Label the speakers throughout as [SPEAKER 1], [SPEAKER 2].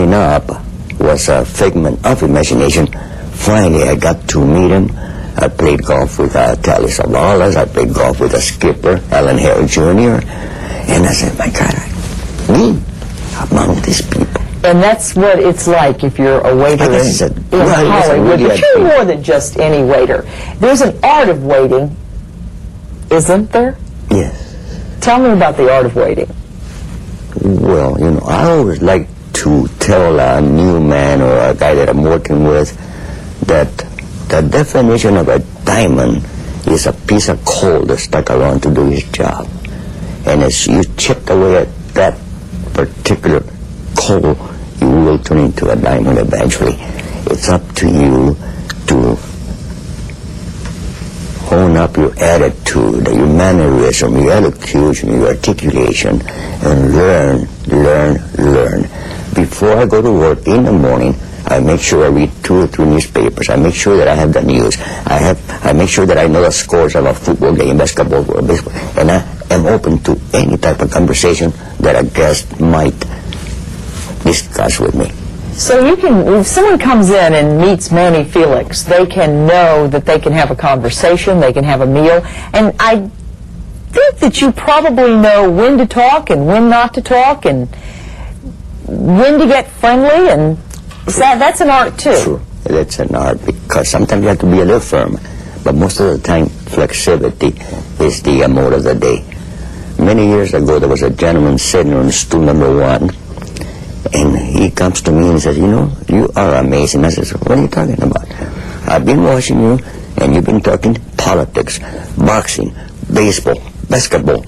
[SPEAKER 1] growing up was a figment of imagination. Finally, I got to meet him. I played golf with Telly Savalas. I played golf with a skipper, Alan Hale Jr. And I said, my God, me among these people.
[SPEAKER 2] And that's what it's like if you're a waiter in Hollywood. But you're more than just any waiter. There's an art of waiting, isn't there?
[SPEAKER 1] Yes.
[SPEAKER 2] Tell me about the art of waiting.
[SPEAKER 1] Well, you know, I always like to tell a new man or a guy that I'm working with that the definition of a diamond is a piece of coal that's stuck around to do his job. And as you chip away at that particular coal, you will turn into a diamond eventually. It's up to you to hone up your attitude, your mannerism, your elocution, your articulation, and learn. Before I go to work in the morning, I make sure I read 2 or 3 newspapers. I make sure that I have the news. I make sure that I know the scores of a football game, basketball, or baseball. And I am open to any type of conversation that a guest might discuss with me.
[SPEAKER 2] So you can, if someone comes in and meets Manny Felix, they can know that they can have a conversation, they can have a meal, and I think that you probably know when to talk and when not to talk and when to get friendly, and that's an art too.
[SPEAKER 1] True, that's an art, because sometimes you have to be a little firm, but most of the time flexibility is the mode of the day. Many years ago there was a gentleman sitting on stool number 1, and he comes to me and says, you know, you are amazing. I says, what are you talking about? I've been watching you, and you've been talking politics, boxing, baseball, basketball,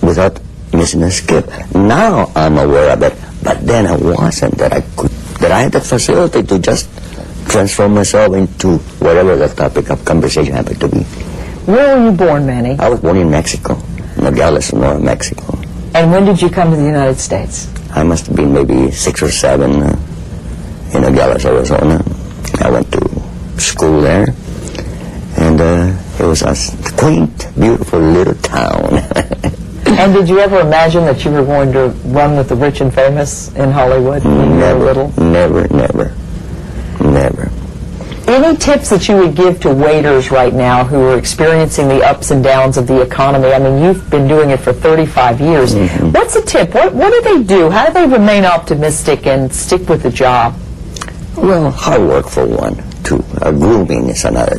[SPEAKER 1] without missing a skip. Now I'm aware of it, but then I wasn't, that I had the facility to just transform myself into whatever the topic of conversation happened to be.
[SPEAKER 2] Where were you born, Manny?
[SPEAKER 1] I was born in Mexico, Nogales, Sonora, Mexico.
[SPEAKER 2] And when did you come to the United States?
[SPEAKER 1] I must have been maybe 6 or 7 in Nogales, Arizona. I went to school there, and it was a quaint, beautiful little town.
[SPEAKER 2] And did you ever imagine that you were going to run with the rich and famous in Hollywood when you were little? Never. Any tips that you would give to waiters right now who are experiencing the ups and downs of the economy? I mean, you've been doing it for 35 years. Mm-hmm. What's a tip? What do they do? How do they remain optimistic and stick with the job?
[SPEAKER 1] Well, hard work for one. 2, grooming is another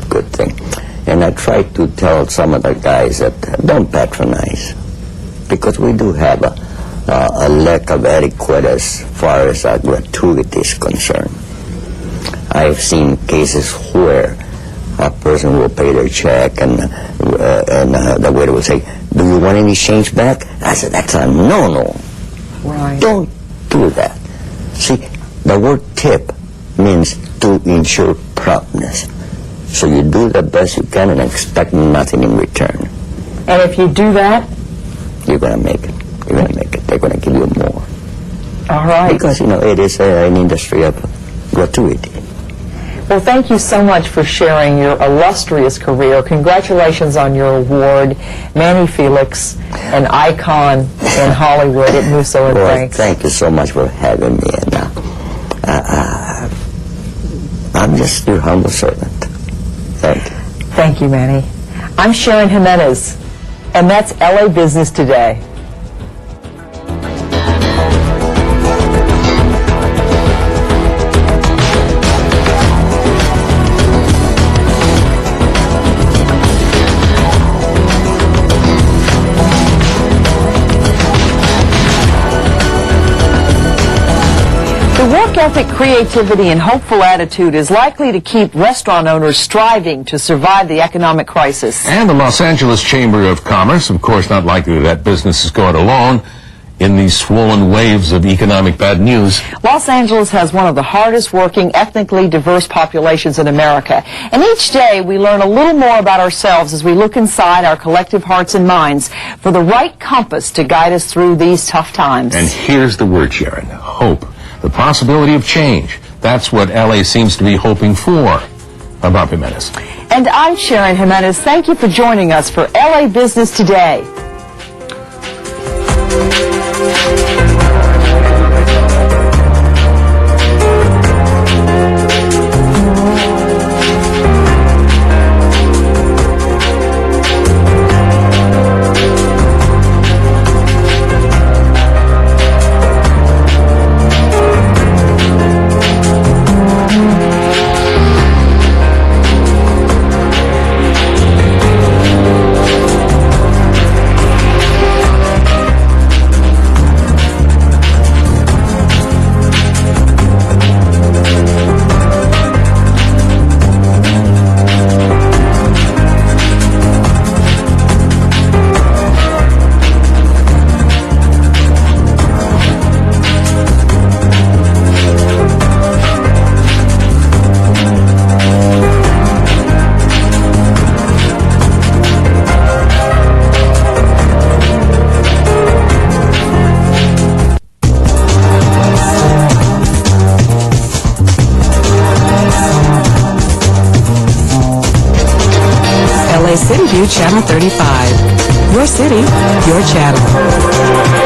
[SPEAKER 1] good thing. And I try to tell some of the guys that don't patronize, because we do have a lack of etiquette as far as gratuity is concerned. I've seen cases where a person will pay their check and the waiter will say, do you want any change back? I said, that's a no-no.
[SPEAKER 2] Right.
[SPEAKER 1] Don't do that. See, the word tip means to ensure promptness. So you do the best you can and expect nothing in return.
[SPEAKER 2] And if you do that?
[SPEAKER 1] You're going to make it. You're going to make it. They're going to give you more.
[SPEAKER 2] All right.
[SPEAKER 1] Because, you know, it is an industry of gratuity.
[SPEAKER 2] Well, thank you so much for sharing your illustrious career. Congratulations on your award. Manny Felix, an icon in Hollywood at Musso and Frank's.
[SPEAKER 1] Thank you so much for having me. And I'm just your humble servant. Thank you.
[SPEAKER 2] Thank you, Manny. I'm Sharon Jimenez, and that's LA Business Today. Work ethic, creativity, and hopeful attitude is likely to keep restaurant owners striving to survive the economic crisis.
[SPEAKER 3] And the Los Angeles Chamber of Commerce, of course, not likely that business is going alone in these swollen waves of economic bad news.
[SPEAKER 2] Los Angeles has one of the hardest working, ethnically diverse populations in America. And each day we learn a little more about ourselves as we look inside our collective hearts and minds for the right compass to guide us through these tough times.
[SPEAKER 3] And here's the word, Sharon, hope. The possibility of change. That's what LA seems to be hoping for. I'm Bob Jimenez.
[SPEAKER 2] And I'm Sharon Jimenez. Thank you for joining us for LA Business Today.
[SPEAKER 4] View Channel 35. Your city, your channel.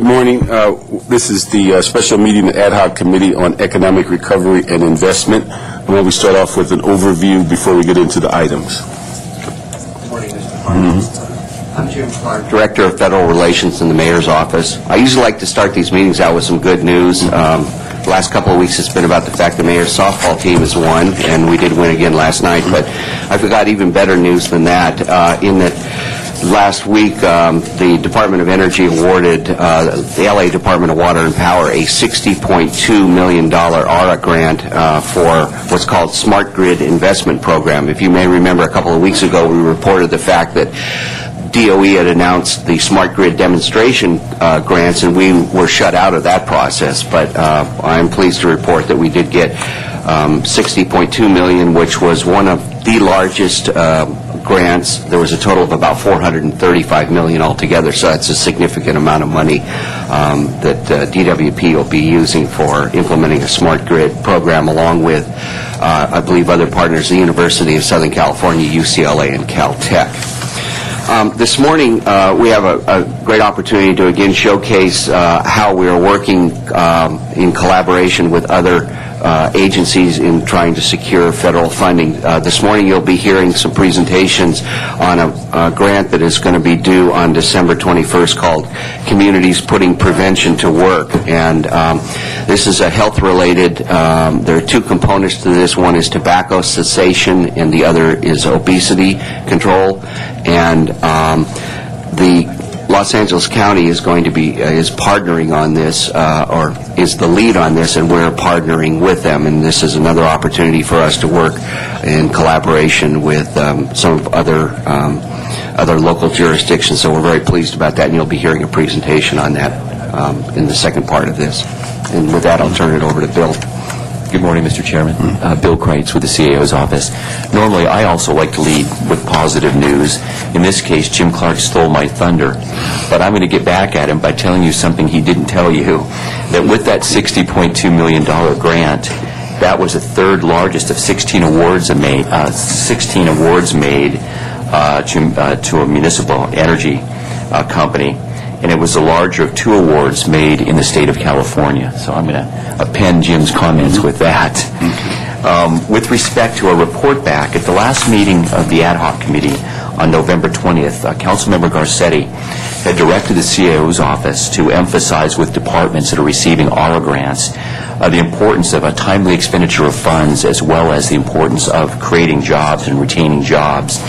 [SPEAKER 5] Good morning. This is the special meeting of the Ad Hoc Committee on Economic Recovery and Investment. I want to start off with an overview before we get into the items.
[SPEAKER 6] Good morning, Mr. Clark. I'm Jim Clark, Director of Federal Relations in the Mayor's Office. I usually like to start these meetings out with some good news. The last couple of weeks it's been about the fact the Mayor's softball team has won, and we did win again last night, but I've got even better news than that. In that last week, the Department of Energy awarded the LA Department of Water and Power a $60.2 million ARA grant for what's called Smart Grid Investment Program. If you may remember, a couple of weeks ago we reported the fact that DOE had announced the smart grid demonstration grants, and we were shut out of that process. But I'm pleased to report that we did get $60.2 million, which was one of the largest grants. There was a total of about $435 million altogether, so that's a significant amount of money that DWP will be using for implementing a smart grid program, along with, I believe, other partners, the University of Southern California, UCLA, and Caltech. This morning, we have a great opportunity to again showcase how we are working in collaboration with other agencies in trying to secure federal funding. This morning you'll be hearing some presentations on a grant that is going to be due on December 21st called Communities Putting Prevention to Work. And this is a health-related, there are two components to this. One is tobacco cessation and the other is obesity control. And the Los Angeles County is going to be is partnering on this, or is the lead on this, and we're partnering with them. And this is another opportunity for us to work in collaboration with some of other local jurisdictions. So we're very pleased about that, and you'll be hearing a presentation on that in the second part of this. And with that, I'll turn it over to Bill.
[SPEAKER 7] Good morning, Mr. Chairman. Bill Kreitz with the CAO's office. Normally, I also like to lead with positive news. In this case, Jim Clark stole my thunder. But I'm going to get back at him by telling you something he didn't tell you, that with that $60.2 million grant, that was the third largest of 16 awards made to a municipal energy company. And it was the larger of two awards made in the state of California. So I'm going to append Jim's comments with that. With respect to a report back, at the last meeting of the Ad Hoc Committee on November 20th, Councilmember Garcetti had directed the CAO's office to emphasize with departments that are receiving ARA grants the importance of a timely expenditure of funds, as well as the importance of creating jobs and retaining jobs.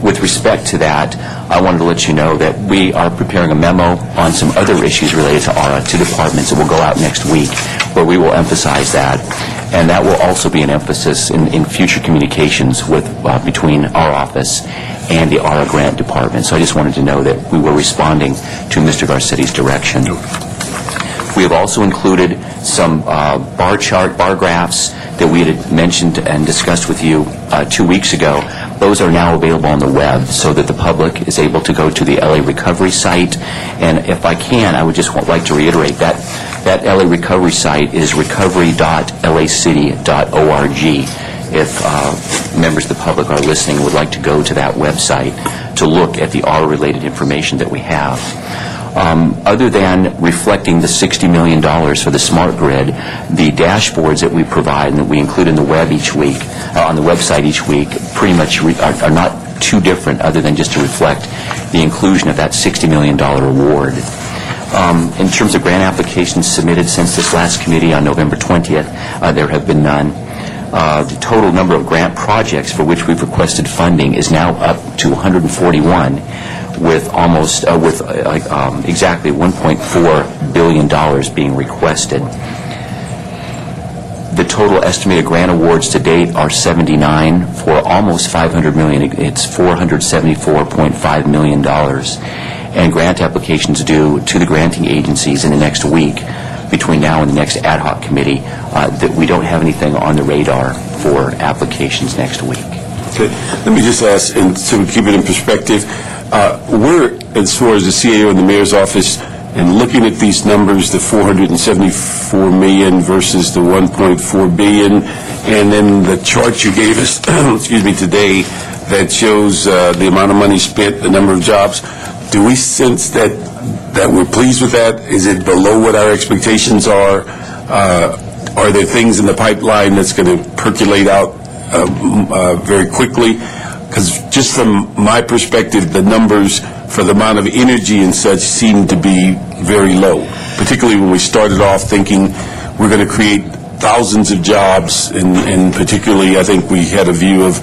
[SPEAKER 7] With respect to that, I wanted to let you know that we are preparing a memo on some other issues related to ARA to departments that will go out next week, where we will emphasize that. And that will also be an emphasis in future communications with between our office and the ARA grant department. So I just wanted to know that we were responding to Mr. Garcetti's direction. We have also included some bar graphs that we had mentioned and discussed with you 2 weeks ago. Those are now available on the web so that the public is able to go to the LA Recovery site. And if I can, I would just like to reiterate that that LA Recovery site is recovery.lacity.org. If members of the public are listening and would like to go to that website to look at the ARA-related information that we have. Other than reflecting the $60 million for the smart grid, the dashboards that we provide and that we include in the web each week, on the website each week, pretty much are not too different, other than just to reflect the inclusion of that $60 million award. In terms of grant applications submitted since this last committee on November 20th, there have been none. The total number of grant projects for which we've requested funding is now up to 141, with exactly $1.4 billion being requested. The total estimated grant awards to date are 79 for almost $500 million. It's $474.5 million. And grant applications due to the granting agencies in the next week, between now and the next ad hoc committee, that we don't have anything on the radar for applications next week.
[SPEAKER 5] Okay. Let me just ask, and to keep it in perspective, we're, as far as the CAO and the mayor's office, and looking at these numbers, the $474 million versus the $1.4 billion, and then the chart you gave us, excuse me, today, that shows the amount of money spent, the number of jobs, do we sense that that we're pleased with that? Is it below what our expectations are? Are there things in the pipeline that's going to percolate out very quickly? Because just from my perspective, the numbers for the amount of energy and such seem to be very low, particularly when we started off thinking we're going to create thousands of jobs, and particularly I think we had a view of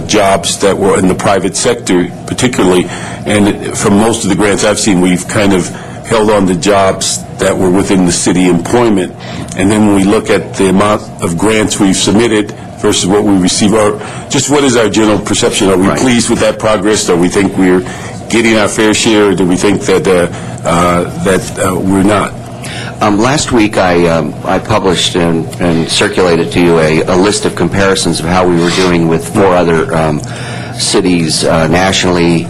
[SPEAKER 5] jobs that were in the private sector particularly, and from most of the grants I've seen, we've kind of held on to jobs that were within the city employment. And then when we look at the amount of grants we've submitted versus what we receive, or just what is our general perception? Are we pleased with that progress? Do we think we're getting our fair share, or do we think that we're not?
[SPEAKER 6] Last week, I published and circulated to you a list of comparisons of how we were doing with 4 other cities nationally,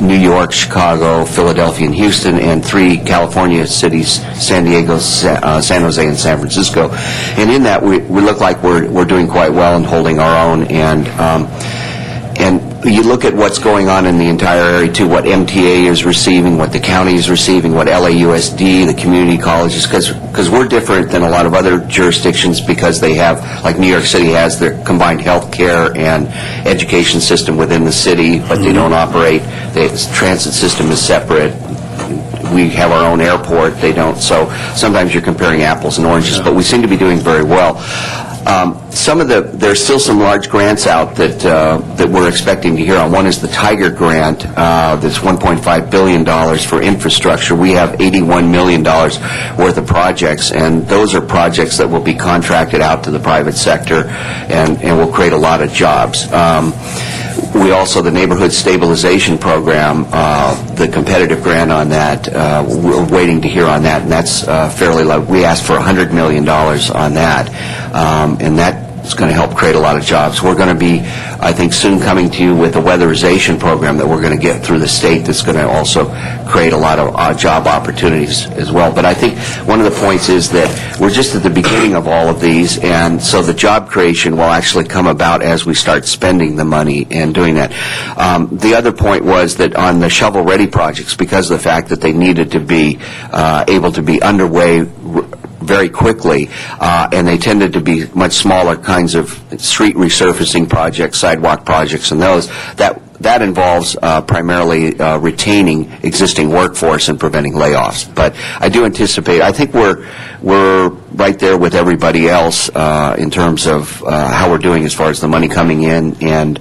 [SPEAKER 6] New York, Chicago, Philadelphia, and Houston, and 3 California cities, San Diego, San Jose, and San Francisco. And in that, we look like we're doing quite well and holding our own. And you look at what's going on in the entire area, too, what MTA is receiving, what the county is receiving, what LAUSD, the community colleges, because we're different than a lot of other jurisdictions because they have, like New York City has their combined health care and education system within the city, but they don't operate. The transit system is separate. We have our own airport. They don't. So sometimes you're comparing apples and oranges, but we seem to be doing very well. There's still some large grants out that we're expecting to hear on. One is the Tiger Grant, that's $1.5 billion for infrastructure. We have $81 million worth of projects, and those are projects that will be contracted out to the private sector and will create a lot of jobs. We also, the Neighborhood Stabilization Program, the competitive grant on that, we're waiting to hear on that, and that's fairly low. We asked for $100 million on that, and that's going to help create a lot of jobs. We're going to be, I think, soon coming to you with a weatherization program that we're going to get through the state that's going to also create a lot of job opportunities as well. But I think one of the points is that we're just at the beginning of all of these, and so the job creation will actually come about as we start spending the money and doing that. The other point was that on the shovel-ready projects, because of the fact that they needed to be able to be underway very quickly, and they tended to be much smaller kinds of street resurfacing projects, sidewalk projects, and those, that involves primarily retaining existing workforce and preventing layoffs. But I do anticipate, I think we're right there with everybody else in terms of how we're doing as far as the money coming in, and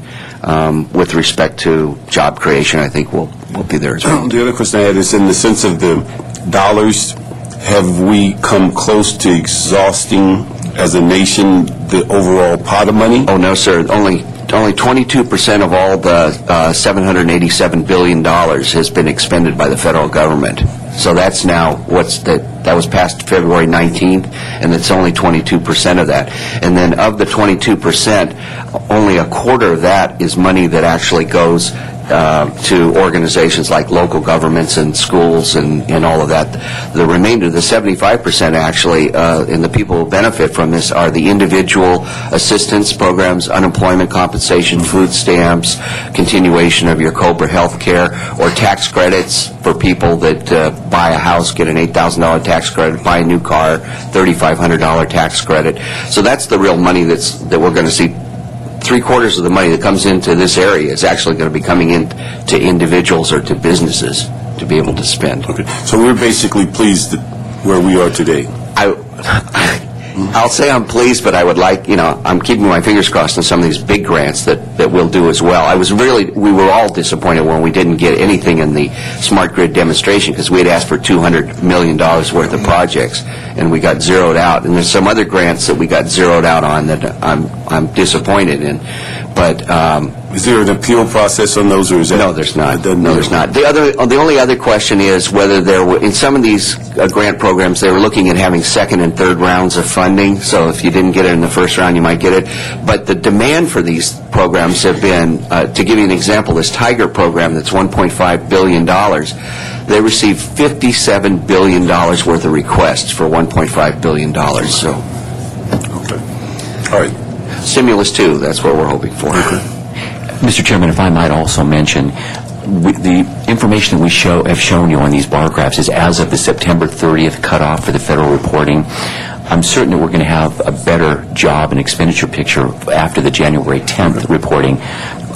[SPEAKER 6] with respect to job creation, I think we'll be there as well.
[SPEAKER 5] The other question I had is in the sense of the dollars. Have we come close to exhausting, as a nation, the overall pot of money?
[SPEAKER 6] Oh, no, sir. Only 22% of all the $787 billion has been expended by the federal government. So that's now that was passed February 19th, and it's only 22% of that. And then of the 22%, only a quarter of that is money that actually goes to organizations like local governments and schools and all of that. The remainder, the 75% actually, and the people who benefit from this are the individual assistance programs, unemployment compensation, food stamps, continuation of your COBRA health care, or tax credits for people that buy a house, get an $8,000 tax credit, buy a new car, $3,500 tax credit. So that's the real money that we're going to see. 3/4 of the money that comes into this area is actually going to be coming in to individuals or to businesses to be able to spend.
[SPEAKER 5] Okay. So we're basically pleased where we are today.
[SPEAKER 6] I'll say I'm pleased, but I would like, I'm keeping my fingers crossed on some of these big grants that we'll do as well. We were all disappointed when we didn't get anything in the smart grid demonstration, because we had asked for $200 million worth of projects, and we got zeroed out. And there's some other grants that we got zeroed out on that I'm disappointed in. But
[SPEAKER 5] is there an appeal process on those, or is that?
[SPEAKER 6] No, there's not. No, there's not. The only other question is whether there were, in some of these grant programs, they were looking at having second and third rounds of funding. So if you didn't get it in the first round, you might get it. But the demand for these programs have been, to give you an example, this Tiger program that's $1.5 billion, they received $57 billion worth of requests for $1.5 billion. So,
[SPEAKER 5] okay. All right.
[SPEAKER 6] Stimulus 2, that's what we're hoping for.
[SPEAKER 7] Mr. Chairman, if I might also mention, the information that we have shown you on these bar graphs is as of the September 30th cutoff for the federal reporting. I'm certain that we're going to have a better job and expenditure picture after the January 10th reporting.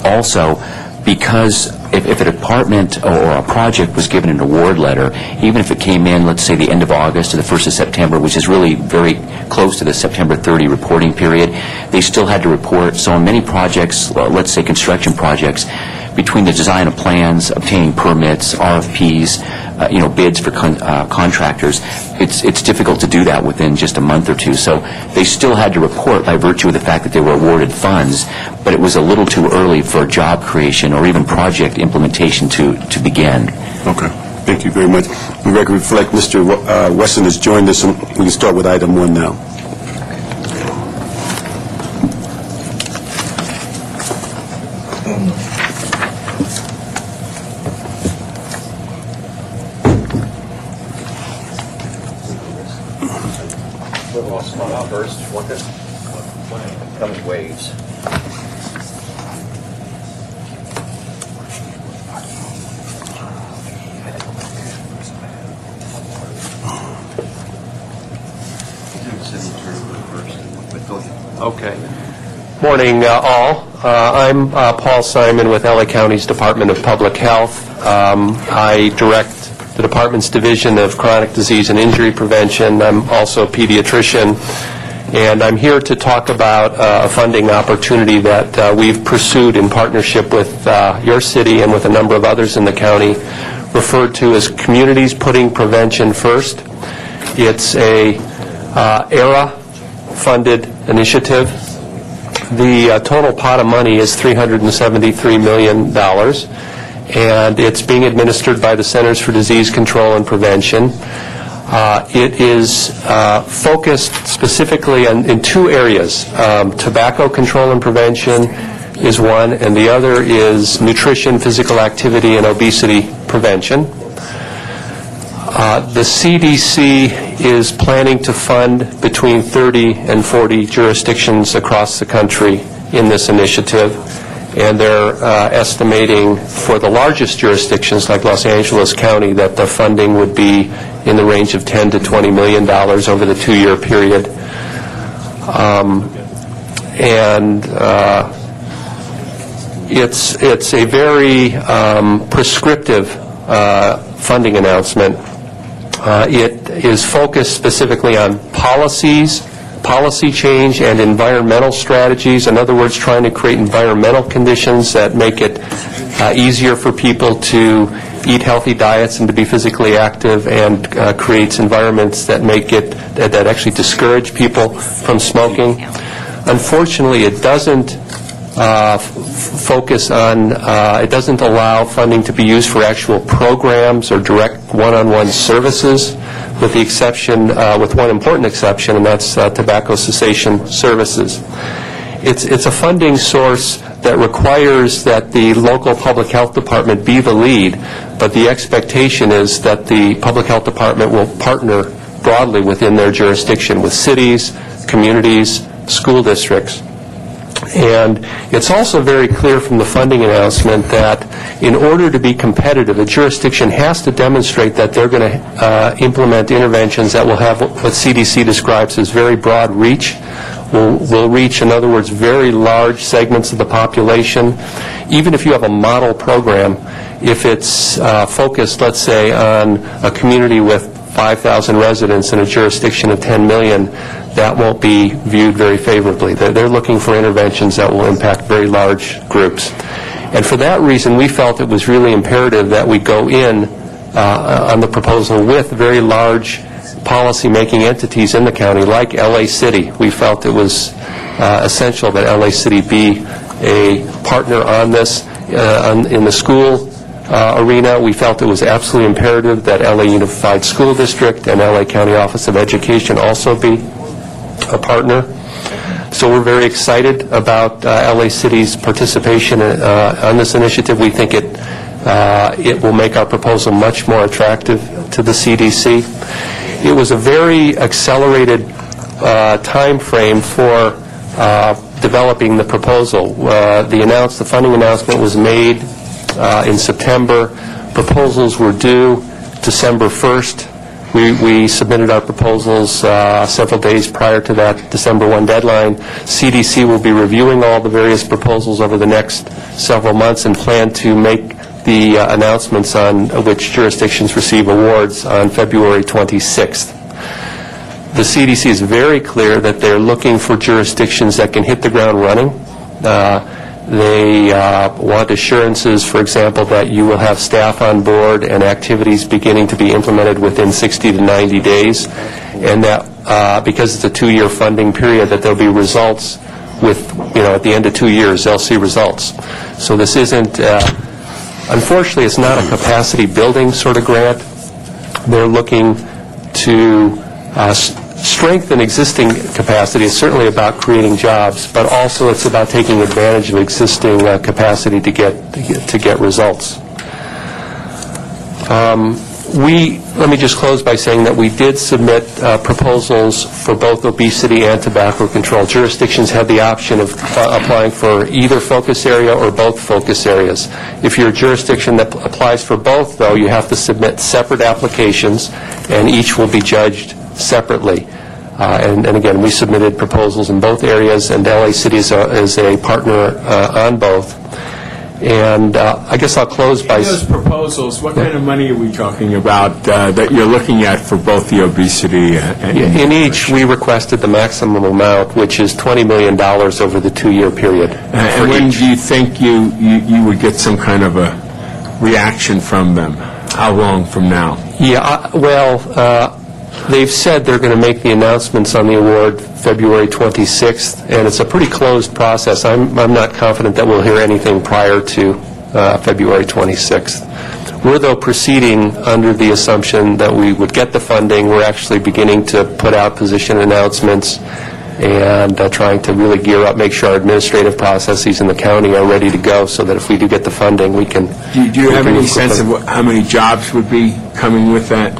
[SPEAKER 7] Also, because if a department or a project was given an award letter, even if it came in, let's say, the end of August or the 1st of September, which is really very close to the September 30 reporting period, they still had to report. So on many projects, let's say construction projects, between the design of plans, obtaining permits, RFPs, bids for contractors, it's difficult to do that within just a month or two. So they still had to report by virtue of the fact that they were awarded funds, but it was a little too early for job creation or even project implementation to begin.
[SPEAKER 5] Okay. Thank you very much. The record reflect Mr. Wesson has joined us, and we can start with item 1 now.
[SPEAKER 7] Coming waves.
[SPEAKER 8] Okay. Morning, all. I'm Paul Simon with LA County's Department of Public Health. I direct the department's Division of Chronic Disease and Injury Prevention. I'm also a pediatrician, and I'm here to talk about a funding opportunity that we've pursued in partnership with your city and with a number of others in the county, referred to as Communities Putting Prevention First. It's a ERA-funded initiative. The total pot of money is $373 million, and it's being administered by the Centers for Disease Control and Prevention. It is focused specifically in two areas. Tobacco control and prevention is one, and the other is nutrition, physical activity, and obesity prevention. The CDC is planning to fund between 30 and 40 jurisdictions across the country in this initiative, and they're estimating for the largest jurisdictions like Los Angeles County that the funding would be in the range of $10 to $20 million over the 2-year period. It's a very prescriptive funding announcement. It is focused specifically on policy change, and environmental strategies. In other words, trying to create environmental conditions that make it easier for people to eat healthy diets and to be physically active, and creates environments that that actually discourage people from smoking. Unfortunately, it doesn't focus on, it doesn't allow funding to be used for actual programs or direct one-on-one services, with the exception, with one important exception, and that's tobacco cessation services. It's a funding source that requires that the local public health department be the lead, but the expectation is that the public health department will partner broadly within their jurisdiction with cities, communities, school districts. And it's also very clear from the funding announcement that in order to be competitive, a jurisdiction has to demonstrate that they're going to implement interventions that will have what CDC describes as very broad reach, will reach, in other words, very large segments of the population. Even if you have a model program, if it's focused, let's say, on a community with 5,000 residents in a jurisdiction of 10 million, that won't be viewed very favorably. They're looking for interventions that will impact very large groups. And for that reason, we felt it was really imperative that we go in on the proposal with very large policy-making entities in the county, like LA City. We felt it was essential that LA City be a partner on this. In the school arena, we felt it was absolutely imperative that LA Unified School District and LA County Office of Education also be a partner. So we're very excited about LA City's participation on this initiative. We think it will make our proposal much more attractive to the CDC. It was a very accelerated time frame for developing the proposal. The funding announcement was made in September. Proposals were due December 1st. We submitted our proposals several days prior to that December 1 deadline. CDC will be reviewing all the various proposals over the next several months and plan to make the announcements on which jurisdictions receive awards on February 26th. The CDC is very clear that they're looking for jurisdictions that can hit the ground running. They want assurances, for example, that you will have staff on board and activities beginning to be implemented within 60 to 90 days, and that because it's a 2-year funding period, that there'll be results with, at the end of 2 years, they'll see results. So this isn't, unfortunately, it's not a capacity building sort of grant. They're looking to strengthen existing capacity. It's certainly about creating jobs, but also it's about taking advantage of existing capacity to get results. Let me just close by saying that we did submit proposals for both obesity and tobacco control. Jurisdictions had the option of applying for either focus area or both focus areas. If you're a jurisdiction that applies for both, though, you have to submit separate applications, and each will be judged separately. And again, we submitted proposals in both areas, and LA City is a partner on both. And I guess I'll close by...
[SPEAKER 9] Those proposals, what kind of money are we talking about that you're looking at for both the obesity and...
[SPEAKER 8] In each, we requested the maximum amount, which is $20 million over the 2-year period.
[SPEAKER 9] And when do you think you would get some kind of a reaction from them? How long from now?
[SPEAKER 8] Yeah, they've said they're going to make the announcements on the award February 26th, and it's a pretty closed process. I'm not confident that we'll hear anything prior to February 26th. We're, though, proceeding under the assumption that we would get the funding. We're actually beginning to put out position announcements and trying to really gear up, make sure our administrative processes in the county are ready to go so that if we do get the funding, we can...
[SPEAKER 9] Do you have any sense of how many jobs would be coming with that?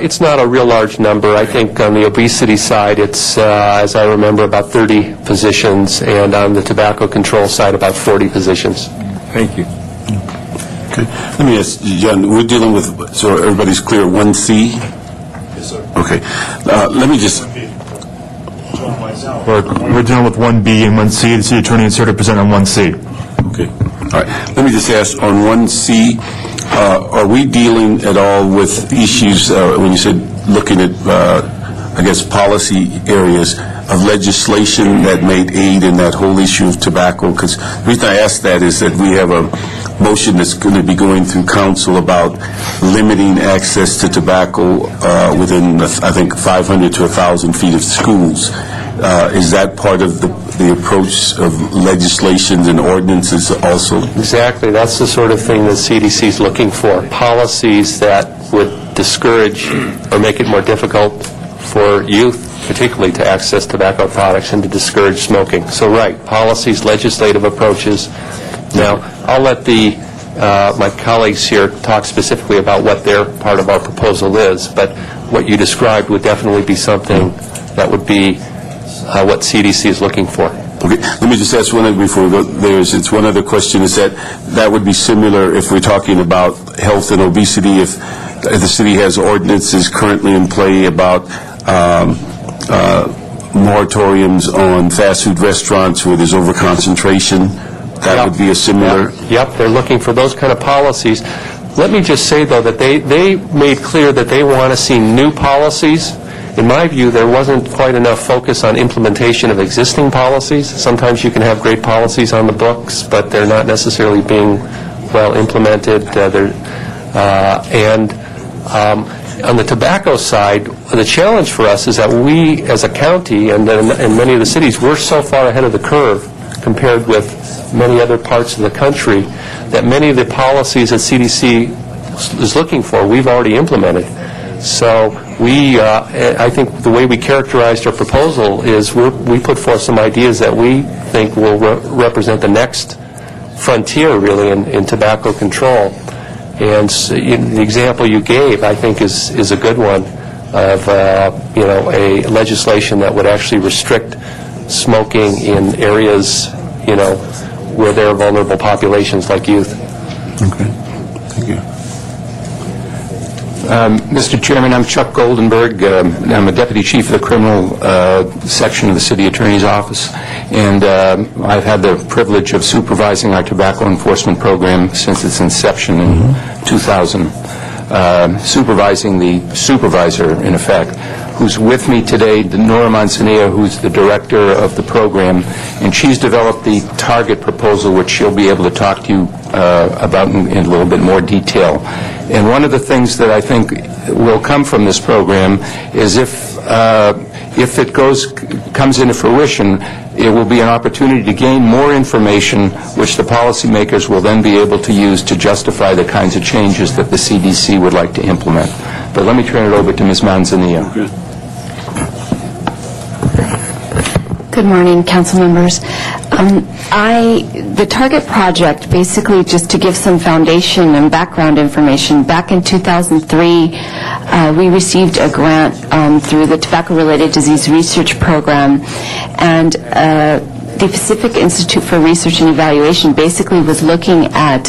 [SPEAKER 8] It's not a real large number. I think on the obesity side, it's, as I remember, about 30 positions, and on the tobacco control side, about 40 positions.
[SPEAKER 9] Thank you.
[SPEAKER 5] Okay. Let me ask you, John, we're dealing with, so everybody's clear, 1C? Yes, sir. Okay. Let me just...
[SPEAKER 10] We're dealing with 1B and 1C. The city attorney and sir to present on 1C.
[SPEAKER 5] Okay. All right. Let me just ask, on 1C, are we dealing at all with issues, when you said looking at, I guess, policy areas of legislation that may aid in that whole issue of tobacco? Because the reason I ask that is that we have a motion that's going to be going through council about limiting access to tobacco within, I think, 500 to 1,000 feet of schools. Is that part of the approach of legislation and ordinances also?
[SPEAKER 8] Exactly. That's the sort of thing that CDC is looking for. Policies that would discourage or make it more difficult for youth, particularly, to access tobacco products and to discourage smoking. So, right, policies, legislative approaches. Now, I'll let my colleagues here talk specifically about what their part of our proposal is, but what you described would definitely be something that would be what CDC is looking for.
[SPEAKER 5] Okay, let me just ask one other before we go there. It's one other question, is that would be similar if we're talking about health and obesity, if the city has ordinances currently in play about moratoriums on fast food restaurants where there's overconcentration. That would be a similar...
[SPEAKER 8] Yep, they're looking for those kind of policies. Let me just say, though, that they made clear that they want to see new policies. In my view, there wasn't quite enough focus on implementation of existing policies. Sometimes you can have great policies on the books, but they're not necessarily being well implemented. On the tobacco side, the challenge for us is that we, as a county and many of the cities, we're so far ahead of the curve compared with many other parts of the country that many of the policies that CDC is looking for, we've already implemented. So I think the way we characterized our proposal is we put forth some ideas that we think will represent the next frontier, really, in tobacco control. And the example you gave, I think, is a good one of a legislation that would actually restrict smoking in areas, where there are vulnerable populations like youth.
[SPEAKER 5] Okay. Thank you.
[SPEAKER 11] Mr. Chairman, I'm Chuck Goldenberg. I'm a Deputy Chief of the Criminal Section of the City Attorney's Office, and I've had the privilege of supervising our tobacco enforcement program since its inception in 2000, supervising the supervisor, in effect, who's with me today, Nora Manzanilla, who's the director of the program, and she's developed the target proposal, which she'll be able to talk to you about in a little bit more detail. And one of the things that I think will come from this program is if it comes into fruition, it will be an opportunity to gain more information, which the policymakers will then be able to use to justify the kinds of changes that the CDC would like to implement. But let me turn it over to Ms. Manzanilla.
[SPEAKER 12] Good morning, council members. The Target Project, basically just to give some foundation and background information, back in 2003, we received a grant through the Tobacco-Related Disease Research Program, and the Pacific Institute for Research and Evaluation basically was looking at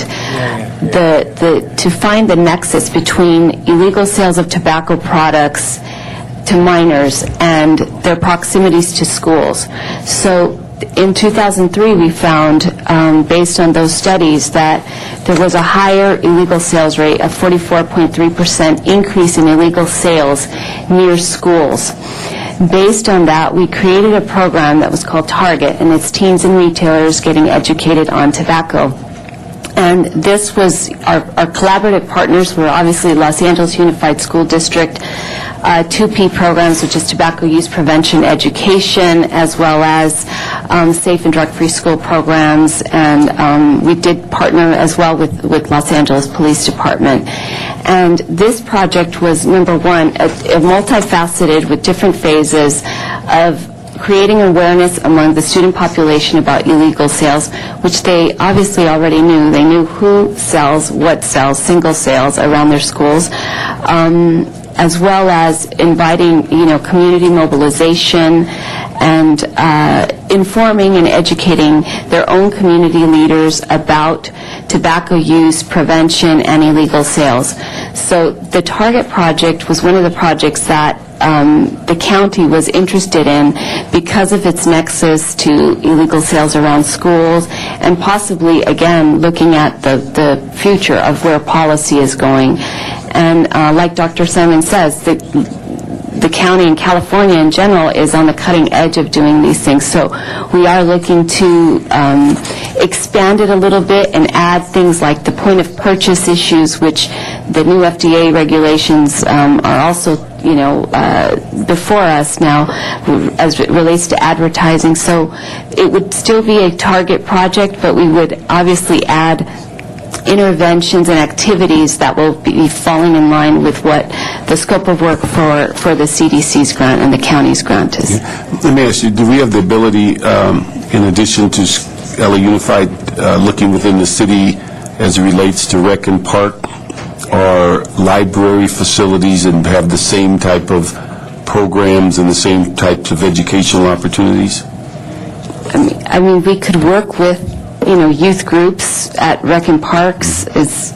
[SPEAKER 12] to find the nexus between illegal sales of tobacco products to minors and their proximities to schools. So in 2003, we found, based on those studies, that there was a higher illegal sales rate, a 44.3% increase in illegal sales near schools. Based on that, we created a program that was called Target, and it's teens and retailers getting educated on tobacco. And this was, our collaborative partners were obviously Los Angeles Unified School District, 2P programs, which is tobacco use prevention education, as well as safe and drug-free school programs, and we did partner as well with Los Angeles Police Department. And this project was, number one, a multifaceted with different phases of creating awareness among the student population about illegal sales, which they obviously already knew. They knew who sells, what sells, single sales around their schools, as well as inviting, community mobilization and informing and educating their own community leaders about tobacco use, prevention, and illegal sales. So the Target Project was one of the projects that the county was interested in because of its nexus to illegal sales around schools, and possibly, again, looking at the future of where policy is going. And like Dr. Simon says, the county and California in general is on the cutting edge of doing these things. So we are looking to expand it a little bit and add things like the point of purchase issues, which the new FDA regulations are also before us now as it relates to advertising. So it would still be a Target project, but we would obviously add interventions and activities that will be falling in line with what the scope of work for the CDC's grant and the county's grant is.
[SPEAKER 5] Let me ask you, do we have the ability, in addition to LA Unified, looking within the city as it relates to rec and park, or library facilities, and have the same type of programs and the same types of educational opportunities?
[SPEAKER 12] I mean, we could work with youth groups at rec and parks. Is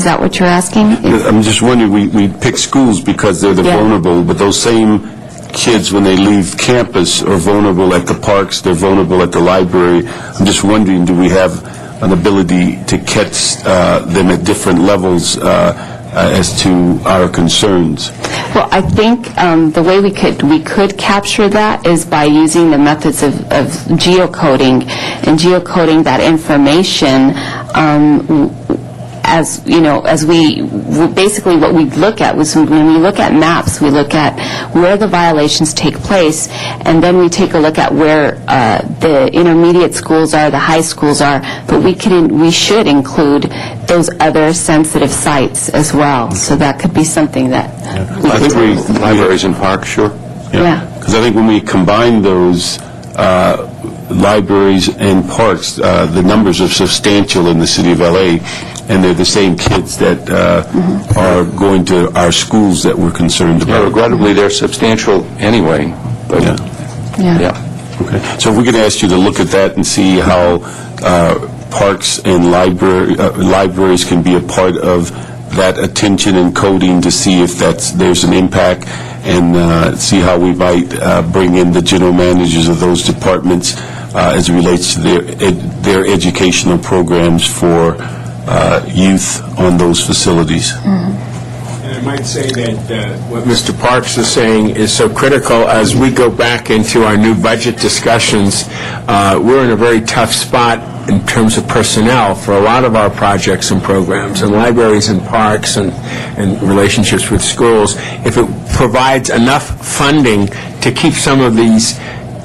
[SPEAKER 12] that what you're asking?
[SPEAKER 5] I'm just wondering, we pick schools because they're the vulnerable, but those same kids, when they leave campus, are vulnerable at the parks, they're vulnerable at the library. I'm just wondering, do we have an ability to catch them at different levels as to our concerns?
[SPEAKER 12] Well, I think the way we could capture that is by using the methods of geocoding and geocoding that information. As we basically, what we look at was, when we look at maps, we look at where the violations take place, and then we take a look at where the intermediate schools are, the high schools are, but we should include those other sensitive sites as well. So that could be something that
[SPEAKER 5] I think
[SPEAKER 11] libraries and parks, sure.
[SPEAKER 12] Yeah.
[SPEAKER 5] Because I think when we combine those libraries and parks, the numbers are substantial in the city of LA, and they're the same kids that are going to our schools that we're concerned about.
[SPEAKER 11] Yeah, regrettably, they're substantial anyway. But
[SPEAKER 12] Yeah.
[SPEAKER 5] Okay. So if we could ask you to look at that and see how parks and libraries can be a part of that attention and coding to see if there's an impact, and see how we might bring in the general managers of those departments as it relates to their educational programs for youth on those facilities.
[SPEAKER 9] And I might say that what Mr. Parks is saying is so critical as we go back into our new budget discussions. We're in a very tough spot in terms of personnel for a lot of our projects and programs, and libraries and parks and relationships with schools. If it provides enough funding to keep some of these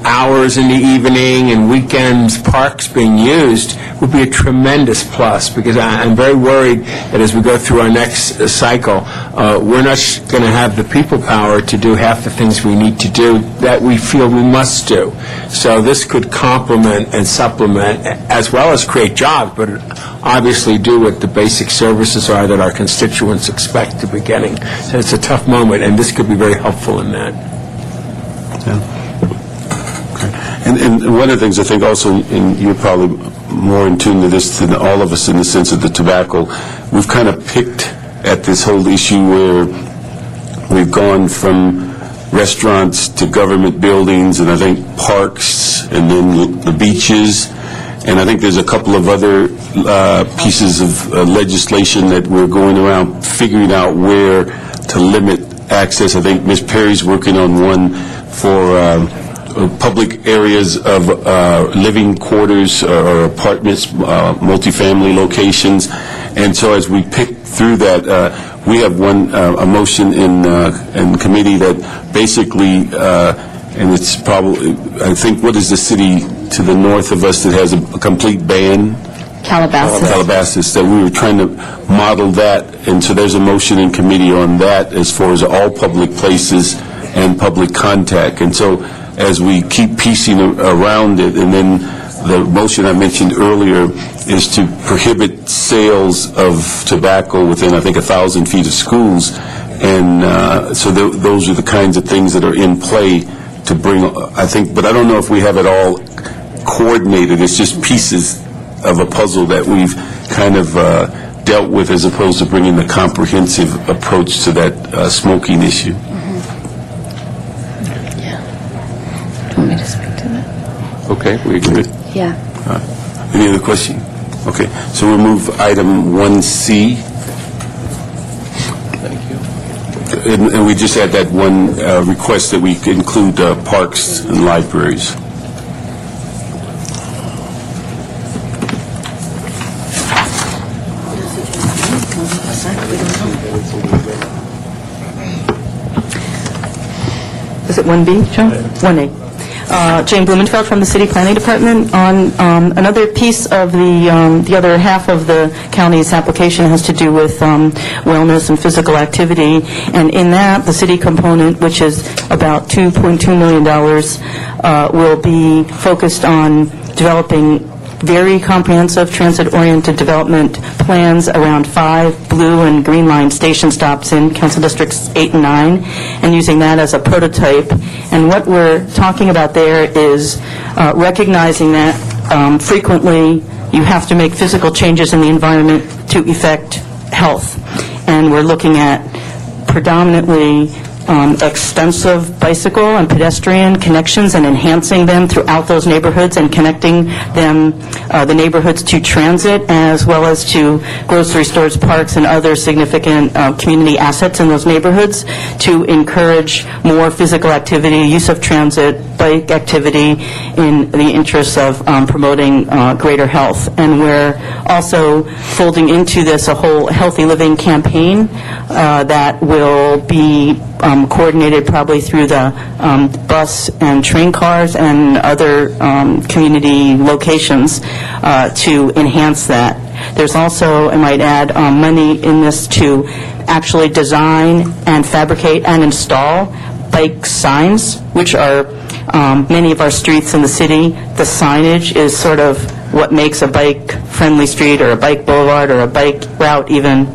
[SPEAKER 9] hours in the evening and weekends parks being used, would be a tremendous plus, because I'm very worried that as we go through our next cycle, we're not going to have the people power to do half the things we need to do that we feel we must do. So this could complement and supplement, as well as create jobs, but obviously do what the basic services are that our constituents expect to be getting. So it's a tough moment, and this could be very helpful in that.
[SPEAKER 5] Yeah. And one of the things I think also, and you're probably more in tune to this than all of us in the sense of the tobacco, we've kind of picked at this whole issue where we've gone from restaurants to government buildings, and I think parks, and then the beaches, and I think there's a couple of other pieces of legislation that we're going around figuring out where to limit access. I think Ms. Perry's working on one for public areas of living quarters or apartments, multifamily locations. And so as we pick through that, we have a motion in committee that basically, and it's probably, I think, what is the city to the north of us that has a complete ban? Calabasas, that we were trying to model that, and so there's a motion in committee on that as far as all public places and public contact. And so as we keep piecing around it, and then the motion I mentioned earlier is to prohibit sales of tobacco within, I think, 1,000 feet of schools. And so those are the kinds of things that are in play to bring, I think, but I don't know if we have it all coordinated. It's just pieces of a puzzle that we've kind of dealt with, as opposed to bringing the comprehensive approach to that smoking issue.
[SPEAKER 12] Want me to speak to that?
[SPEAKER 5] Okay, we agree.
[SPEAKER 12] Yeah.
[SPEAKER 5] Any other question? Okay, so we'll move item 1C. Thank you. And we just had that one request that we include parks and libraries.
[SPEAKER 13] Is it 1B, John? 1A. Jane Blumenfeld from the City Planning Department. On another piece of the other half of the county's application has to do with wellness and physical activity, and in that, the city component, which is about $2.2 million, will be focused on developing very comprehensive transit-oriented development plans around 5 blue and green line station stops in Council Districts 8 and 9, and using that as a prototype. And what we're talking about there is recognizing that frequently you have to make physical changes in the environment to effect health. And we're looking at predominantly extensive bicycle and pedestrian connections and enhancing them throughout those neighborhoods and connecting them, the neighborhoods, to transit as well as to grocery stores, parks, and other significant community assets in those neighborhoods to encourage more physical activity, use of transit, bike activity in the interests of promoting greater health. And we're also folding into this a whole healthy living campaign that will be coordinated probably through the bus and train cars and other community locations to enhance that. There's also, I might add, money in this to actually design and fabricate and install bike signs, which are many of our streets in the city. The signage is sort of what makes a bike-friendly street or a bike boulevard or a bike route even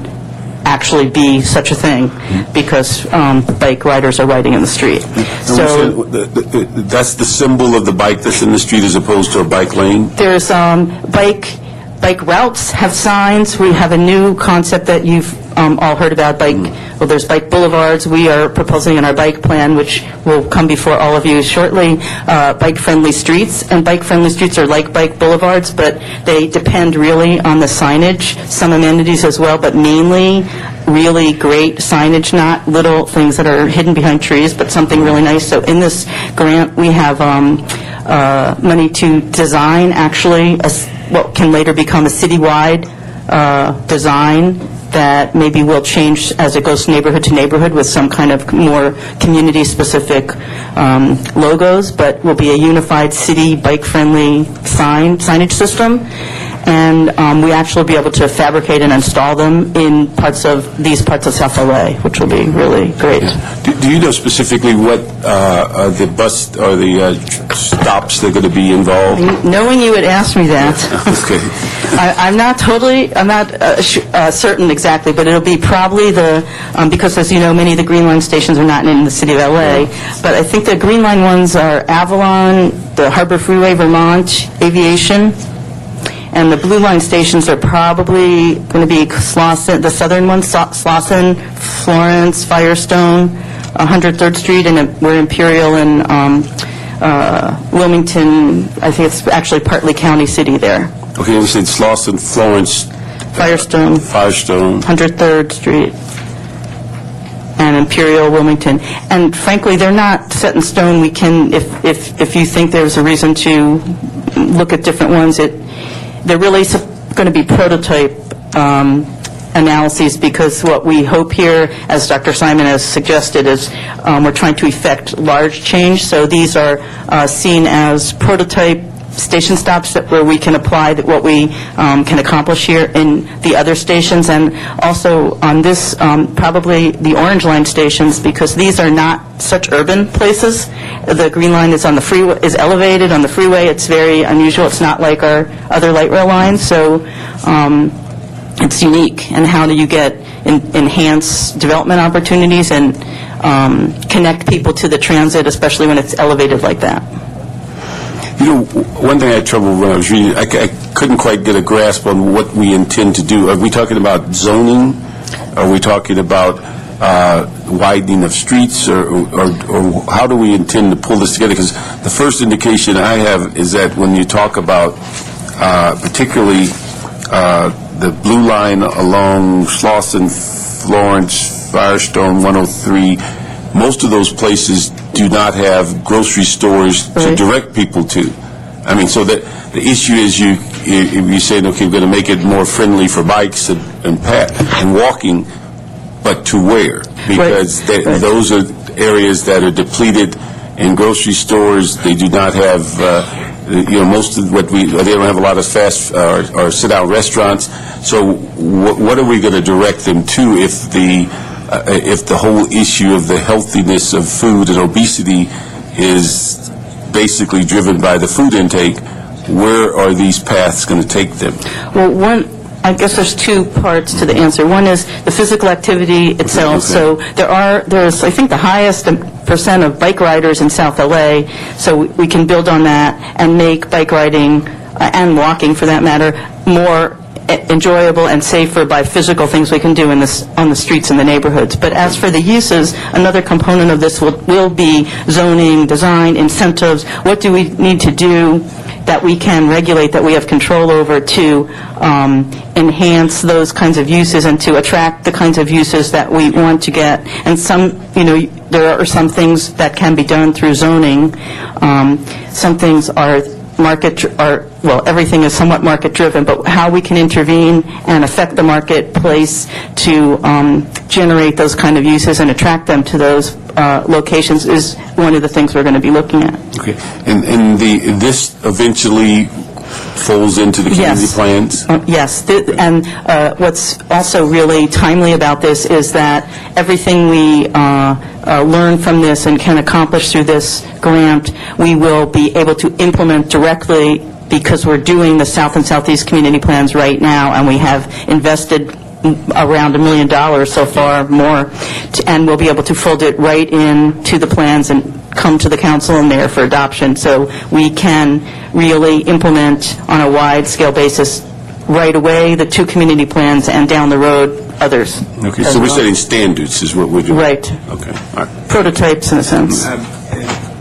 [SPEAKER 13] actually be such a thing, because bike riders are riding in the street.
[SPEAKER 5] So that's the symbol of the bike that's in the street as opposed to a bike lane?
[SPEAKER 13] There's bike Bike routes have signs. We have a new concept that you've all heard about, there's bike boulevards. We are proposing in our bike plan, which will come before all of you shortly, bike-friendly streets. And bike-friendly streets are like bike boulevards, but they depend really on the signage, some amenities as well, but mainly really great signage, not little things that are hidden behind trees, but something really nice. So in this grant, we have money to design actually what can later become a citywide design that maybe will change as it goes neighborhood to neighborhood with some kind of more community-specific logos, but will be a unified city bike-friendly signage system. And we actually will be able to fabricate and install them in these parts of South LA, which will be really great.
[SPEAKER 5] Do you know specifically what the bus or the stops that are going to be involved?
[SPEAKER 13] Knowing you would ask me that.
[SPEAKER 5] Okay.
[SPEAKER 13] I'm not certain exactly, but it'll be probably because as you know, many of the Green Line stations are not in the city of LA, but I think the Green Line ones are Avalon, the Harbor Freeway, Vermont, Aviation, and the Blue Line stations are probably going to be Slauson, the southern ones, Slauson, Florence, Firestone, 103rd Street, and we're Imperial and Wilmington. I think it's actually partly county city there.
[SPEAKER 5] Okay, we said Slauson, Florence,
[SPEAKER 13] Firestone, 103rd Street, and Imperial, Wilmington. And frankly, they're not set in stone. We can, if you think there's a reason to look at different ones, they're really going to be prototype analyses, because what we hope here, as Dr. Simon has suggested, is we're trying to effect large change. So these are seen as prototype station stops where we can apply what we can accomplish here in the other stations, and also on this, probably the Orange Line stations, because these are not such urban places. The Green Line is on the freeway, is elevated on the freeway. It's very unusual. It's not like our other light rail lines, so it's unique. And how do you get enhance development opportunities and connect people to the transit, especially when it's elevated like that?
[SPEAKER 5] You know, one thing I had trouble when I was reading, I couldn't quite get a grasp on what we intend to do. Are we talking about zoning? Are we talking about widening of streets? Or how do we intend to pull this together? Because the first indication I have is that when you talk about particularly the Blue Line along Slauson, Florence, Firestone, 103, most of those places do not have grocery stores to direct people to. I mean, so that the issue is you say, okay, we're going to make it more friendly for bikes and walking, but to where? Because those are areas that are depleted in grocery stores. They do not have, most of they don't have a lot of fast or sit-down restaurants. So what are we going to direct them to if the whole issue of the healthiness of food and obesity is basically driven by the food intake? Where are these paths going to take them?
[SPEAKER 13] Well, I guess there's two parts to the answer. One is the physical activity itself. So there's I think the highest percent of bike riders in South LA, so we can build on that and make bike riding and walking, for that matter, more enjoyable and safer by physical things we can do on the streets in the neighborhoods. But as for the uses, another component of this will be zoning, design, incentives. What do we need to do that we can regulate, that we have control over, to enhance those kinds of uses and to attract the kinds of uses that we want to get? And there are some things that can be done through zoning. Some things are everything is somewhat market-driven, but how we can intervene and affect the marketplace to generate those kind of uses and attract them to those locations is one of the things we're going to be looking at.
[SPEAKER 5] Okay. And this eventually folds into the community plans?
[SPEAKER 13] Yes. And what's also really timely about this is that everything we learn from this and can accomplish through this grant, we will be able to implement directly, because we're doing the South and Southeast community plans right now, and we have invested around $1 million so far, more, and we'll be able to fold it right into the plans and come to the council and mayor for adoption. So we can really implement on a wide-scale basis right away, the 2 community plans, and down the road, others.
[SPEAKER 5] Okay, so we're setting standards is what we're doing.
[SPEAKER 13] Right.
[SPEAKER 5] Okay, all right.
[SPEAKER 13] Prototypes, in a sense.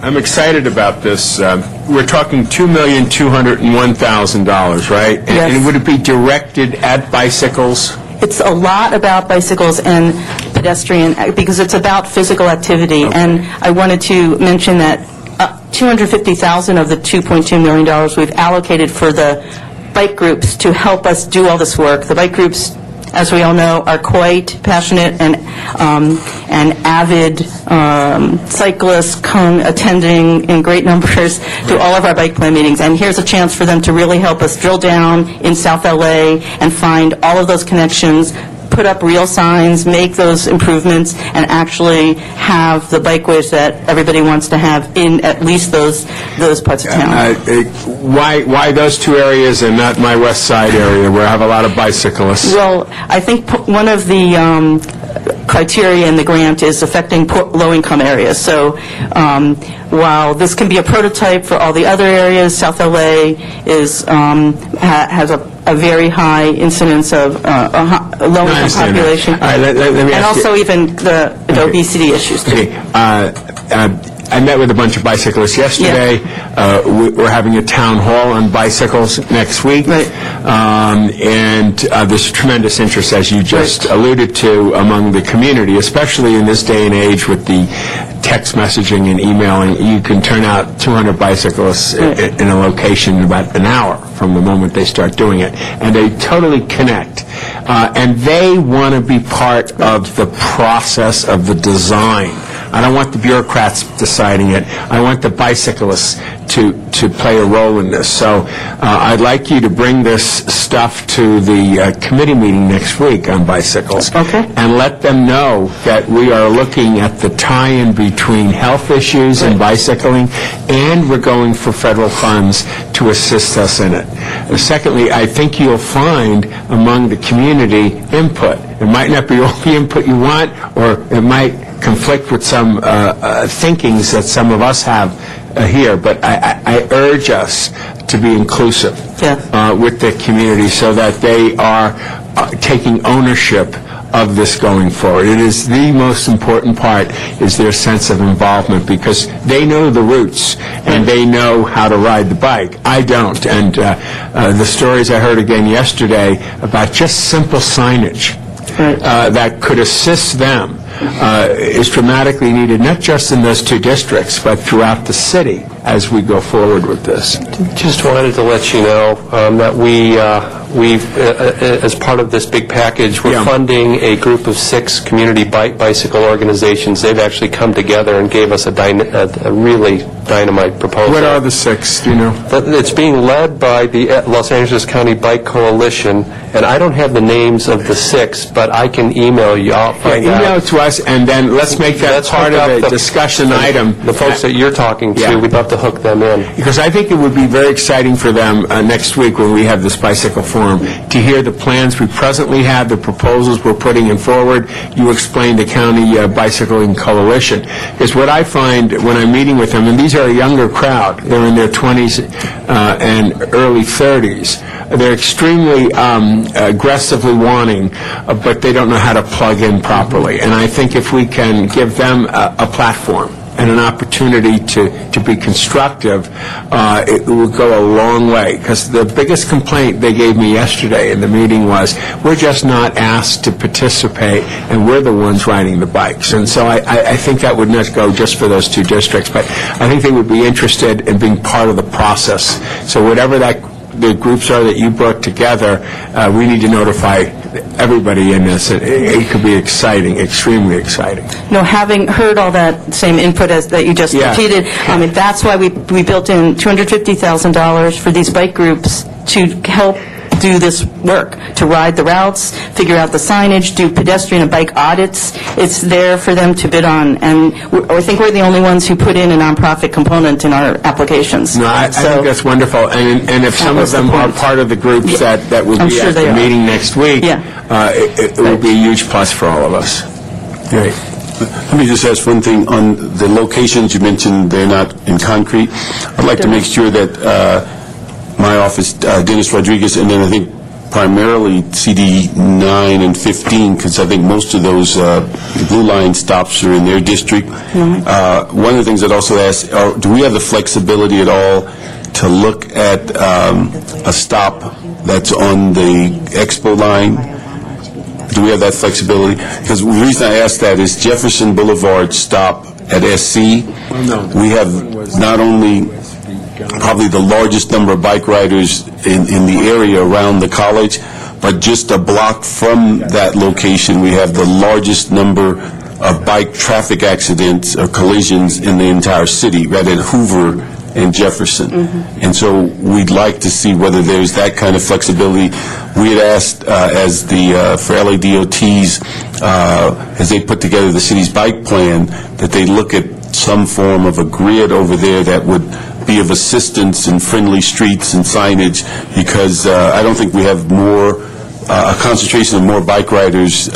[SPEAKER 9] I'm excited about this. We're talking $2,201,000, right?
[SPEAKER 13] Yes.
[SPEAKER 9] And would it be directed at bicycles?
[SPEAKER 13] It's a lot about bicycles and pedestrian, because it's about physical activity.
[SPEAKER 9] Okay.
[SPEAKER 13] And I wanted to mention that $250,000 of the $2.2 million we've allocated for the bike groups to help us do all this work. The bike groups, as we all know, are quite passionate and avid cyclists come attending in great numbers to all of our bike plan meetings. And here's a chance for them to really help us drill down in South LA and find all of those connections, put up real signs, make those improvements, and actually have the bikeways that everybody wants to have in at least those parts of town.
[SPEAKER 9] Why those 2 areas and not my West Side area where I have a lot of bicyclists?
[SPEAKER 13] Well, I think one of the criteria in the grant is affecting low-income areas. So while this can be a prototype for all the other areas, South LA has a very high incidence of low-income population.
[SPEAKER 9] All right, let me
[SPEAKER 13] and
[SPEAKER 9] ask
[SPEAKER 13] also
[SPEAKER 9] you.
[SPEAKER 13] even the obesity issues, too.
[SPEAKER 9] Okay. I met with a bunch of bicyclists yesterday. We're having a town hall on bicycles next week.
[SPEAKER 13] Right.
[SPEAKER 9] And there's tremendous interest, as you just alluded to, among the community, especially in this day and age with the text messaging and emailing. You can turn out 200 bicyclists in a location in about an hour from the moment they start doing it. And they totally connect. And they want to be part of the process of the design. I don't want the bureaucrats deciding it. I want the bicyclists to play a role in this. So I'd like you to bring this stuff to the committee meeting next week on bicycles.
[SPEAKER 13] Okay.
[SPEAKER 9] And let them know that we are looking at the tie-in between health issues and bicycling, and we're going for federal funds to assist us in it. Secondly, I think you'll find among the community input. It might not be all the input you want, or it might conflict with some thinkings that some of us have here, but I urge us to be inclusive with the community so that they are taking ownership of this going forward. It is the most important part, is their sense of involvement, because they know the routes and they know how to ride the bike. I don't. And the stories I heard again yesterday about just simple signage that could assist them is dramatically needed, not just in those 2 districts, but throughout the city as we go forward with this.
[SPEAKER 8] Just wanted to let you know that we've, as part of this big package, we're funding a group of 6 community bicycle organizations. They've actually come together and gave us a really dynamite proposal.
[SPEAKER 9] What are the 6, do you know?
[SPEAKER 8] It's being led by the Los Angeles County Bike Coalition, and I don't have the names of the 6, but I can email you. I'll find out.
[SPEAKER 9] Email it to us, and then let's make that part of a discussion item.
[SPEAKER 8] The folks that you're talking to, we'd love to hook them in.
[SPEAKER 9] Because I think it would be very exciting for them next week when we have this bicycle forum to hear the plans we presently have, the proposals we're putting in forward. You explained the County Bicycling Coalition. Because what I find when I'm meeting with them, and these are a younger crowd, they're in their 20s and early 30s, they're extremely aggressively wanting, but they don't know how to plug in properly. And I think if we can give them a platform and an opportunity to be constructive, it will go a long way. Because the biggest complaint they gave me yesterday in the meeting was, we're just not asked to participate, and we're the ones riding the bikes. And so I think that would not go just for those 2 districts, but I think they would be interested in being part of the process. So whatever the groups are that you brought together, we need to notify everybody in this. It could be exciting, extremely exciting.
[SPEAKER 13] No, having heard all that same input as that you just repeated, that's why we built in $250,000 for these bike groups to help do this work, to ride the routes, figure out the signage, do pedestrian and bike audits. It's there for them to bid on, and I think we're the only ones who put in a nonprofit component in our applications.
[SPEAKER 9] No, I think that's wonderful, and if some of them are part of the groups that will be at the meeting next week, it will be a huge plus for all of us. Great.
[SPEAKER 5] Let me just ask one thing. On the locations you mentioned, they're not in concrete. I'd like to make sure that my office, Dennis Rodriguez, and then I think primarily CD 9 and 15, because I think most of those Blue Line stops are in their district. One of the things I'd also ask, do we have the flexibility at all to look at a stop that's on the Expo line? Do we have that flexibility? Because the reason I ask that is Jefferson Boulevard stop at SC, we have not only probably the largest number of bike riders in the area around the college, but just a block from that location, we have the largest number of bike traffic accidents or collisions in the entire city, right at Hoover and Jefferson. And so we'd like to see whether there's that kind of flexibility. We had asked as the for LADOTs, as they put together the city's bike plan, that they look at some form of a grid over there that would be of assistance in friendly streets and signage, because I don't think we have more, a concentration of more bike riders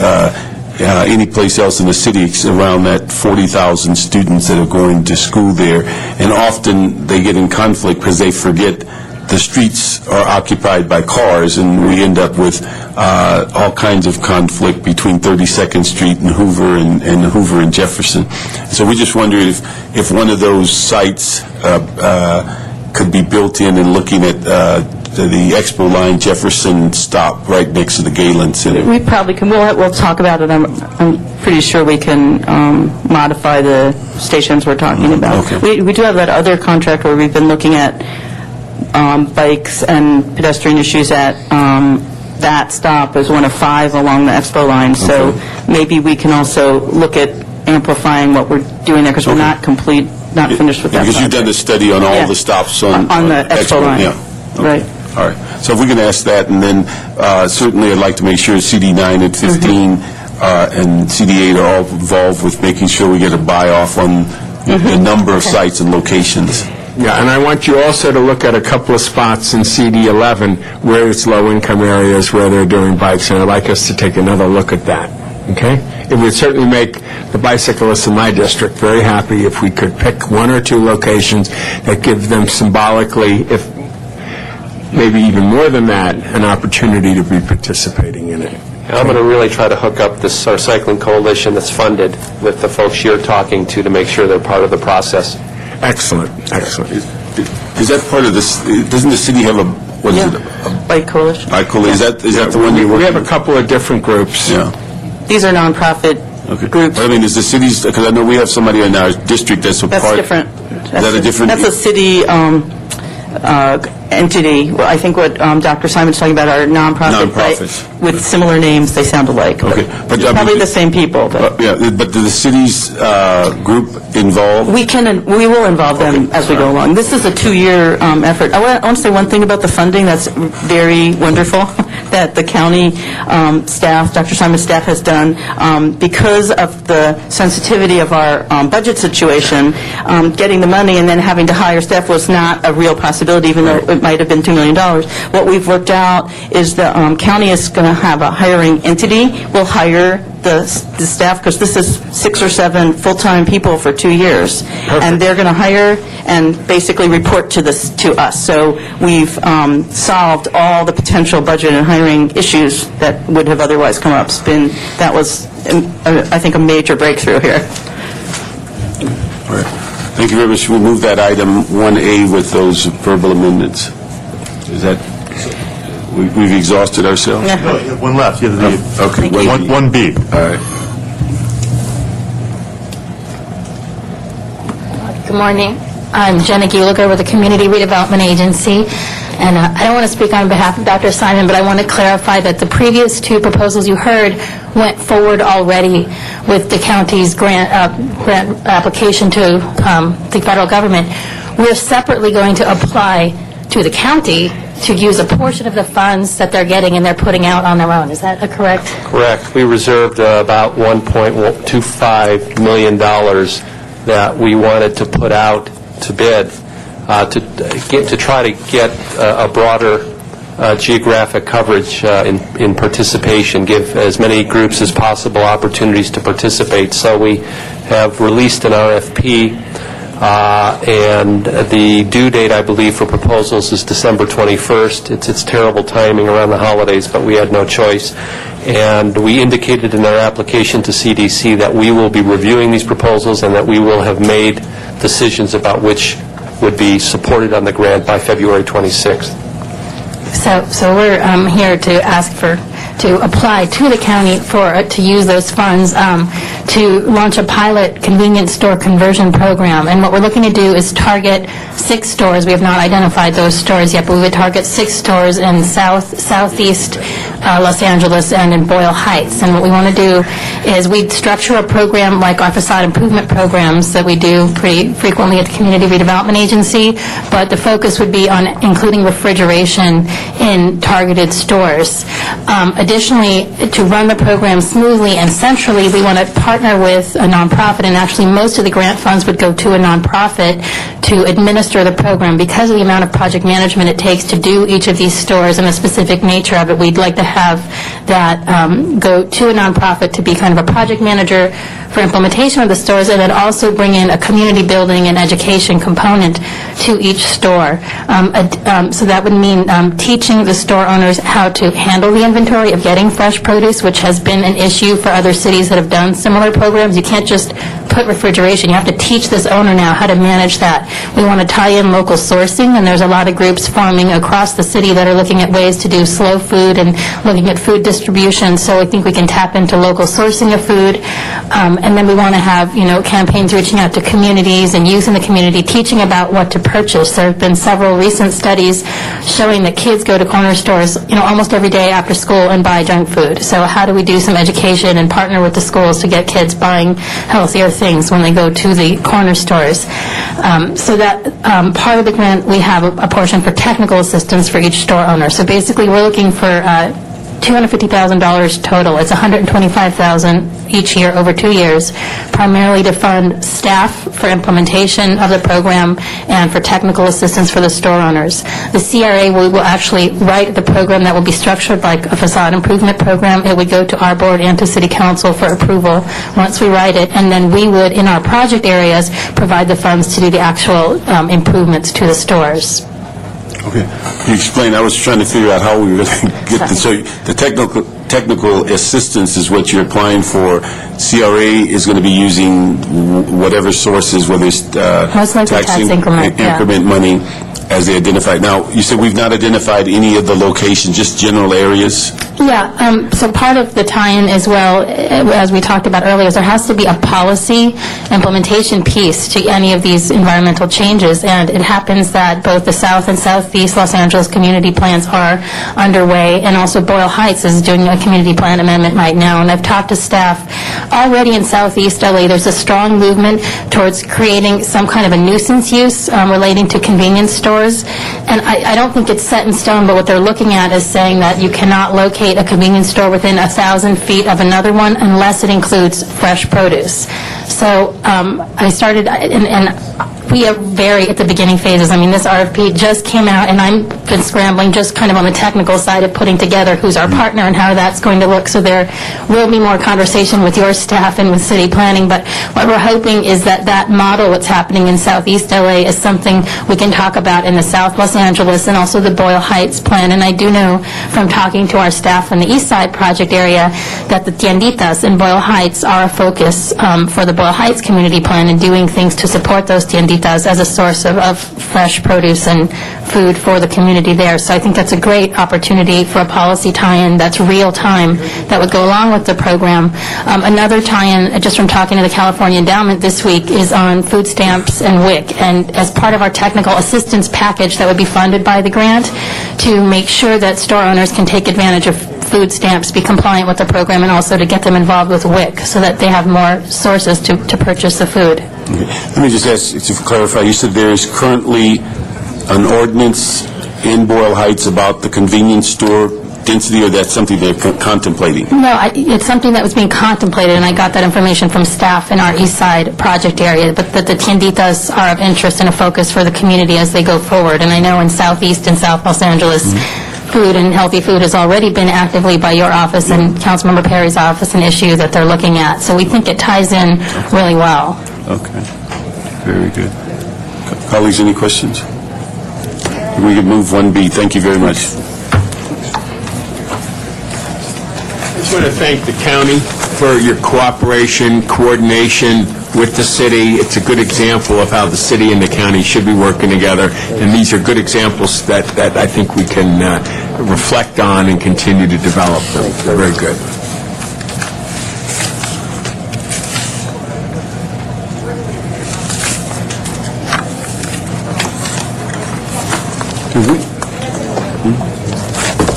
[SPEAKER 5] any place else in the city around that 40,000 students that are going to school there. And often they get in conflict because they forget the streets are occupied by cars, and we end up with all kinds of conflict between 32nd Street and Hoover and Hoover and Jefferson. So we just wondered if one of those sites could be built in and looking at the Expo line Jefferson stop right next to the Galen Center.
[SPEAKER 13] We probably can. We'll talk about it. I'm pretty sure we can modify the stations we're talking about.
[SPEAKER 5] Okay.
[SPEAKER 13] We do have that other contract where we've been looking at bikes and pedestrian issues at that stop as one of 5 along the Expo line. So maybe we can also look at amplifying what we're doing there, because we're not finished with that.
[SPEAKER 5] Because you've done a study on all the stops on
[SPEAKER 13] the Expo line.
[SPEAKER 5] Yeah. Okay.
[SPEAKER 13] Right.
[SPEAKER 5] All right. So if we can ask that, and then certainly I'd like to make sure CD 9 and 15 and CD 8 are all involved with making sure we get a buy-off on the number of sites and locations.
[SPEAKER 9] Yeah, and I want you also to look at a couple of spots in CD 11 where it's low-income areas where they're doing bikes, and I'd like us to take another look at that. Okay? It would certainly make the bicyclists in my district very happy if we could pick 1 or 2 locations that give them symbolically, if maybe even more than that, an opportunity to be participating in it.
[SPEAKER 8] I'm going to really try to hook up this our cycling coalition that's funded with the folks you're talking to make sure they're part of the process.
[SPEAKER 9] Excellent, excellent.
[SPEAKER 5] Is that part of this? Doesn't the city have a
[SPEAKER 13] Bike coalition.
[SPEAKER 5] bike coalition? Is that the one you work?
[SPEAKER 9] We have a couple of different groups.
[SPEAKER 5] Yeah.
[SPEAKER 13] These are nonprofit groups.
[SPEAKER 5] I mean, is the city's? Because I know we have somebody in our district that's a part.
[SPEAKER 13] That's different.
[SPEAKER 5] Is that a different?
[SPEAKER 13] That's a city entity. Well, I think what Dr. Simon's talking about are nonprofits. With similar names, they sound alike.
[SPEAKER 5] Okay, but
[SPEAKER 13] probably the same people. But
[SPEAKER 5] but do the city's group involve?
[SPEAKER 13] We will involve them as we go along. This is a 2-year effort. I want to say one thing about the funding that's very wonderful that the county staff, Dr. Simon's staff, has done. Because of the sensitivity of our budget situation, getting the money and then having to hire staff was not a real possibility, even though it might have been $2 million. What we've worked out is the county is going to have a hiring entity. We'll hire the staff, because this is 6 or 7 full-time people for 2 years. And they're going to hire and basically report to us. So we've solved all the potential budget and hiring issues that would have otherwise come up. That was, I think, a major breakthrough here.
[SPEAKER 5] All right. Thank you very much. We'll move that item 1A with those verbal amendments. Is that... We've exhausted ourselves?
[SPEAKER 10] No, you have one left. You have the,
[SPEAKER 5] okay.
[SPEAKER 10] 1B.
[SPEAKER 5] All right.
[SPEAKER 14] Good morning. I'm Jenna Gieliger with the Community Redevelopment Agency, and I don't want to speak on behalf of Dr. Simon, but I want to clarify that the previous 2 proposals you heard went forward already with the county's grant application to the federal government. We're separately going to apply to the county to use a portion of the funds that they're getting and they're putting out on their own. Is that correct?
[SPEAKER 8] Correct. We reserved about $1.25 million that we wanted to put out to bid to try to get a broader geographic coverage in participation, give as many groups as possible opportunities to participate. So we have released an RFP And the due date, I believe, for proposals is December 21st. It's terrible timing around the holidays, but we had no choice. And we indicated in our application to CDC that we will be reviewing these proposals and that we will have made decisions about which would be supported on the grant by February 26th.
[SPEAKER 14] So we're here to ask to apply to the county to use those funds to launch a pilot convenience store conversion program. And what we're looking to do is target 6 stores. We have not identified those stores yet, but we would target 6 stores in southeast Los Angeles and in Boyle Heights. And what we want to do is we'd structure a program like our facade improvement programs that we do pretty frequently at the Community Redevelopment Agency, but the focus would be on including refrigeration in targeted stores. Additionally, to run the program smoothly and centrally, we want to partner with a nonprofit, and actually most of the grant funds would go to a nonprofit to administer the program. Because of the amount of project management it takes to do each of these stores and the specific nature of it, we'd like to have that go to a nonprofit to be kind of a project manager for implementation of the stores, and then also bring in a community building and education component to each store. So that would mean teaching the store owners how to handle the inventory of getting fresh produce, which has been an issue for other cities that have done similar programs. You can't just put refrigeration. You have to teach this owner now how to manage that. We want to tie in local sourcing, and there's a lot of groups forming across the city that are looking at ways to do slow food and looking at food distribution. So I think we can tap into local sourcing of food. And then we want to have, campaigns reaching out to communities and youth in the community, teaching about what to purchase. There have been several recent studies showing that kids go to corner stores, almost every day after school and buy junk food. So how do we do some education and partner with the schools to get kids buying healthier things when they go to the corner stores? So that part of the grant, we have a portion for technical assistance for each store owner. So basically, we're looking for $250,000 total. It's $125,000 each year over 2 years, primarily to fund staff for implementation of the program and for technical assistance for the store owners. The CRA will actually write the program that will be structured like a facade improvement program. It would go to our board and to City Council for approval once we write it, and then we would, in our project areas, provide the funds to do the actual improvements to the stores.
[SPEAKER 5] Okay. You explained. I was trying to figure out how we were going to get this. So the technical assistance is what you're applying for. CRA is going to be using whatever sources, whether it's tax increment money, as they identified. Now, you said we've not identified any of the locations, just general areas?
[SPEAKER 14] Yeah, so part of the tie-in as well, as we talked about earlier, is there has to be a policy implementation piece to any of these environmental changes, and it happens that both the South and Southeast Los Angeles community plans are underway, and also Boyle Heights is doing a community plan amendment right now, and I've talked to staff already in Southeast LA. There's a strong movement towards creating some kind of a nuisance use relating to convenience stores. And I don't think it's set in stone, but what they're looking at is saying that you cannot locate a convenience store within 1,000 feet of another one unless it includes fresh produce. So I started, and we are very at the beginning phases. I mean, this RFP just came out, and I've been scrambling just kind of on the technical side of putting together who's our partner and how that's going to look. So there will be more conversation with your staff and with city planning, but what we're hoping is that that model, what's happening in Southeast LA, is something we can talk about in the South Los Angeles and also the Boyle Heights plan. And I do know from talking to our staff in the East Side project area that the tienditas in Boyle Heights are a focus for the Boyle Heights community plan and doing things to support those tienditas as a source of fresh produce and food for the community there. So I think that's a great opportunity for a policy tie-in that's real time that would go along with the program. Another tie-in, just from talking to the California Endowment this week, is on food stamps and WIC. And as part of our technical assistance package that would be funded by the grant, to make sure that store owners can take advantage of food stamps, be compliant with the program, and also to get them involved with WIC so that they have more sources to purchase the food.
[SPEAKER 5] Okay. Let me just ask to clarify. You said there is currently an ordinance in Boyle Heights about the convenience store density, or that's something they're contemplating?
[SPEAKER 14] No, it's something that was being contemplated, and I got that information from staff in our East Side project area, but that the tienditas are of interest and a focus for the community as they go forward. And I know in Southeast and South Los Angeles, food and healthy food has already been actively by your office and Councilmember Perry's office an issue that they're looking at. So we think it ties in really well.
[SPEAKER 5] Okay. Very good. Colleagues, any questions? We can move 1B. Thank you very much.
[SPEAKER 9] I just want to thank the county for your cooperation, coordination with the city. It's a good example of how the city and the county should be working together, and these are good examples that I think we can reflect on and continue to develop them. They're very good.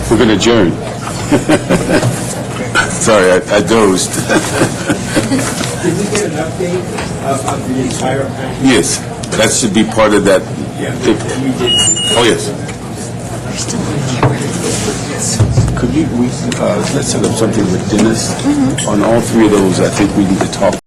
[SPEAKER 5] We're going to adjourn. Sorry, I dozed.
[SPEAKER 9] Did we get an update of the entire package?
[SPEAKER 5] Yes, that should be part of that.
[SPEAKER 9] Yeah, we did.
[SPEAKER 5] Oh, yes. Could you, let's set up something with Dennis on all three of those. I think we need to talk.